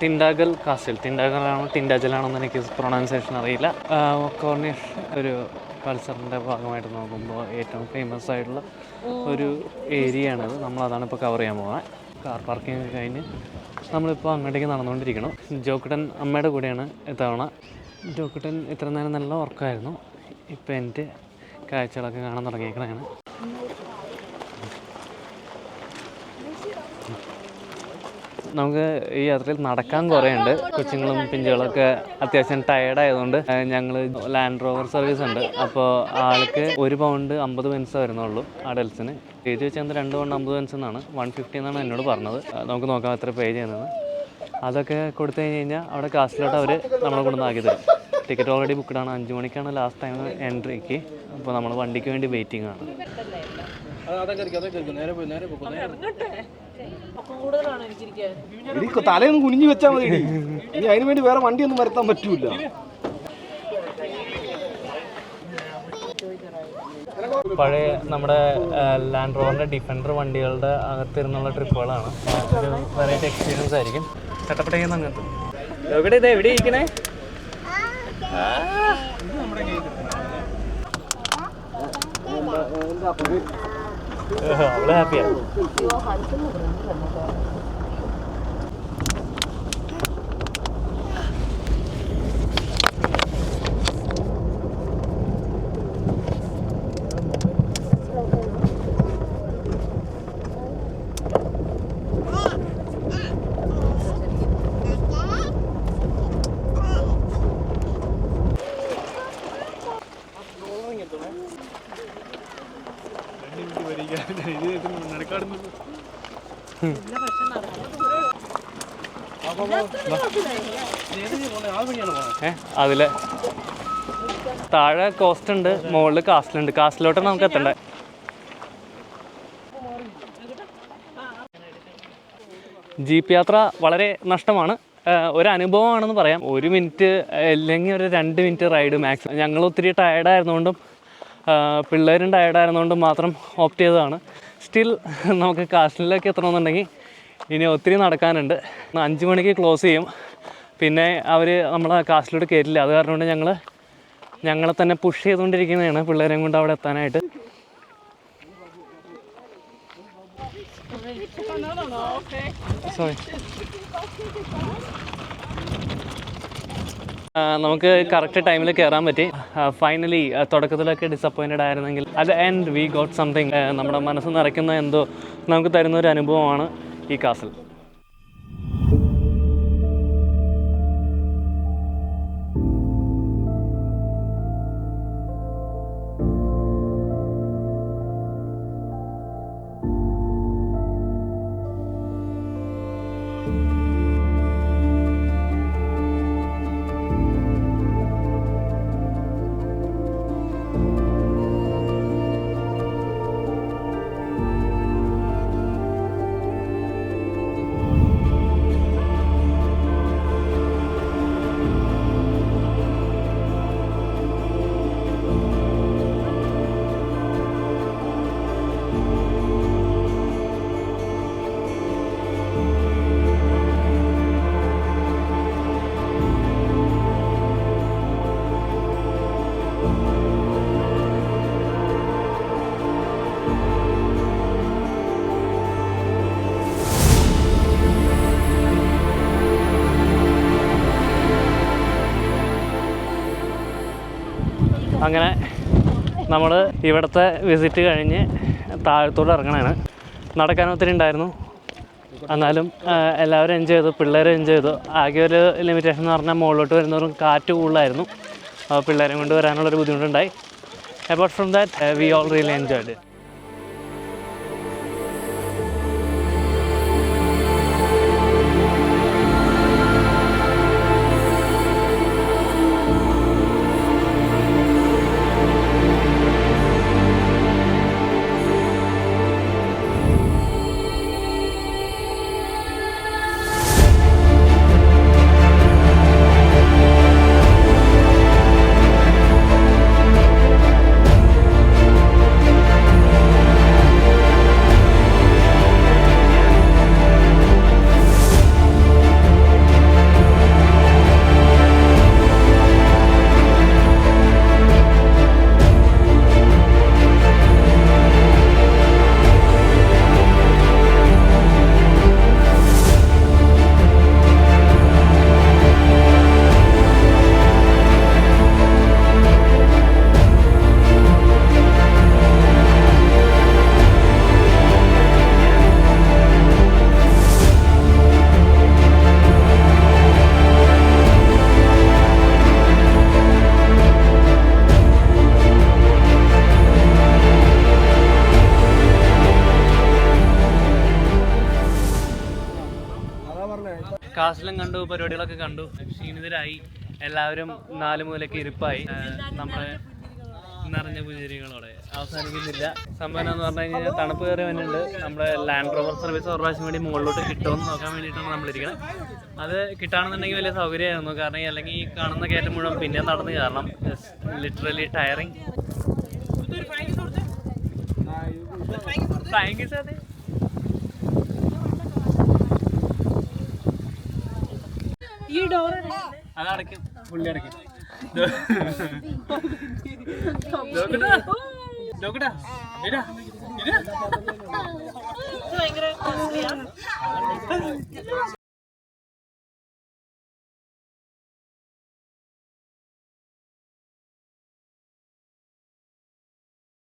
ടിൻഡാഗൽ castle, ടിൻഡാഗലാണോ ടിൻഡാജലാണോന്ന് എനിക്ക് pronunciation അറിയില്ല. Corniche ഒരു കൾച്ചറിൻ്റെ ഭാഗമായിട്ട് നോക്കുമ്പോൾ ഏറ്റവും ഫേമസ് ആയിട്ടുള്ള ഒരു ഏരിയയാണത്. നമ്മളതാണ് ഇപ്പോൾ കവർ ചെയ്യാൻ പോകുന്നത്. കാർ പാർക്കിംഗ് കഴിഞ്ഞ് നമ്മളിപ്പോൾ അങ്ങോട്ടേക്ക് നടന്നുകൊണ്ടിരിക്കണം. ജോക്കുട്ടൻ അമ്മയുടെ കൂടെയാണ് ഇത്തവണ. ജോക്കുട്ടൻ ഇത്ര നേരം നല്ല ഉറക്കമായിരുന്നു. ഇപ്പോൾ എൻ്റെ കാഴ്ചകളൊക്കെ കാണാൻ തുടങ്ങിയേക്കണതാണ്. നമുക്ക് ഈ യാത്രയിൽ നടക്കാൻ കുറേ ഉണ്ട്. കൊച്ചുങ്ങളും പിഞ്ചുകളൊക്കെ അത്യാവശ്യം ടയേർഡായതുകൊണ്ട് ഞങ്ങൾ ലാൻഡ് റോവർ സർവീസ് ഉണ്ട്. അപ്പോൾ ആൾക്ക് £1 50 പെൻസ് വരുന്നുള്ളൂ അഡൽസിന്. എഴുതി വെച്ചാൽ £2 50 പെൻസ് എന്നാണ്, 150 എന്നാണ് എന്നോട് പറഞ്ഞത്. നമുക്ക് നോക്കാം എത്ര പേ ചെയ്യുന്നത്. അതൊക്കെ കൊടുത്തു കഴിഞ്ഞ് കഴിഞ്ഞാൽ അവിടെ കാസിലോട്ട് അവർ നമ്മളെ കൊണ്ടുവന്നാക്കി തരും. Ticket already ബുക്ക്ഡാണ്. 5 മണിക്കാണ് ലാസ്റ്റ് ടൈം എൻട്രിക്ക്. അപ്പോൾ നമ്മൾ വണ്ടിക്ക് വേണ്ടി വെയിറ്റിംഗ് ആണ്. തലയൊന്നും കുനിഞ്ഞു വെച്ചാൽ മതി. ഇനി അതിന് വേണ്ടി വേറെ വണ്ടിയൊന്നും വരുത്താൻ പറ്റൂല. പഴയ നമ്മുടെ ലാൻഡ് റോവറിൻ്റെ ഡിഫൻഡർ വണ്ടികളുടെ അകത്തിരുന്നുള്ള ട്രിപ്പുകളാണ്. ഒരു വെറൈറ്റി എക്സ്പീരിയൻസ് ആയിരിക്കും. ചട്ടപ്പെട്ടേന്ന് അങ്ങനത്തെ എവിടെ ഇത് എവിടെ ഇരിക്കണേ? അവള് ഹാപ്പിയാ. അതിലെ താഴെ കോസ്റ്റ് ഉണ്ട്, മുകളിൽ കാസ്റ്റിലുണ്ട്. കാസ്റ്റിലോട്ടാണ് നമുക്ക് എത്തണ്ടേ. ജീപ്പ് യാത്ര വളരെ നഷ്ടമാണ്. ഒരു അനുഭവമാണെന്ന് പറയാം. 1 മിനിറ്റ് അല്ലെങ്കിൽ ഒരു 2 മിനിറ്റ് റൈഡ് മാക്സിമം. ഞങ്ങൾ ഒത്തിരി ടയർഡായിരുന്നുകൊണ്ടും പിള്ളേരും ടയർഡായിരുന്നുകൊണ്ടും മാത്രം ഓപ്റ്റ് ചെയ്തതാണ്. സ്റ്റിൽ നമുക്ക് കാസ്റ്റിലേക്ക് എത്തണമെന്നുണ്ടെങ്കിൽ ഇനി ഒത്തിരി നടക്കാനുണ്ട്. 5 മണിക്ക് ക്ലോസ് ചെയ്യും. പിന്നെ അവർ നമ്മളെ കാസ്റ്റിലോട്ട് കയറ്റില്ല. അത് കാരണം കൊണ്ട് ഞങ്ങളെ തന്നെ പുഷ് ചെയ്തുകൊണ്ടിരിക്കുന്നതാണ് പിള്ളേരെയും കൊണ്ട് അവിടെ എത്താനായിട്ട്. സോറി, നമുക്ക് കറക്റ്റ് ടൈമിൽ കയറാൻ പറ്റി. ഫൈനലി തുടക്കത്തിലൊക്കെ ഡിസപ്പോയിൻറ്റഡ് ആയിരുന്നെങ്കിൽ at end we got something. നമ്മുടെ മനസ്സ് നിറയ്ക്കുന്ന എന്തോ നമുക്ക് തരുന്നൊരു അനുഭവമാണ് ഈ കാസിൽ. അങ്ങനെ നമ്മൾ ഇവിടുത്തെ വിസിറ്റ് കഴിഞ്ഞ് താഴത്തോട്ട് ഇറങ്ങണതാണ്. നടക്കാൻ ഒത്തിരി ഉണ്ടായിരുന്നു. എന്നാലും എല്ലാവരും എൻജോയ് ചെയ്തു, പിള്ളേർ എൻജോയ് ചെയ്തു. ആകെ ഒരു ലിമിറ്റേഷൻ എന്ന് പറഞ്ഞാൽ മുകളിലോട്ട് വരുന്നവരും കാറ്റ് കൂടുതലായിരുന്നു. പിള്ളേരെയും കൊണ്ട് വരാനുള്ളൊരു ബുദ്ധിമുട്ടുണ്ടായി. Apart from that we all really enjoyed. ക്ലാസ്സിലും കണ്ടു, പരിപാടികളൊക്കെ കണ്ടു. ക്ഷീണിതരായി, എല്ലാവരും 4 മൂലയ്ക്ക് ഇരിപ്പായി. നമ്മുടെ നിറഞ്ഞ പുഞ്ചിരികളോടെ അവസാനിക്കുന്നില്ല. സംഭവം എന്ന് പറഞ്ഞു കഴിഞ്ഞാൽ തണുപ്പ് കയറി വന്നിട്ടുണ്ട്. നമ്മുടെ ലാൻഡ് റോവർ സർവീസ് ഒരു പ്രാവശ്യം വേണ്ടി മുകളിലോട്ട് കിട്ടുമെന്ന് നോക്കാൻ വേണ്ടിയിട്ടാണ് നമ്മളിരിക്കുന്നത്. അത് കിട്ടുകയാണെന്നുണ്ടെങ്കിൽ വലിയ സൗകര്യമായിരുന്നു. കാരണം അല്ലെങ്കിൽ ഈ കാണുന്ന കയറ്റം മുഴുവൻ പിന്നെ നടന്ന് കാരണം ലിറ്ററലി ടയറിങ്. അതടയ്ക്കും, പുള്ളി അടയ്ക്കും. നോക്കട്ടാ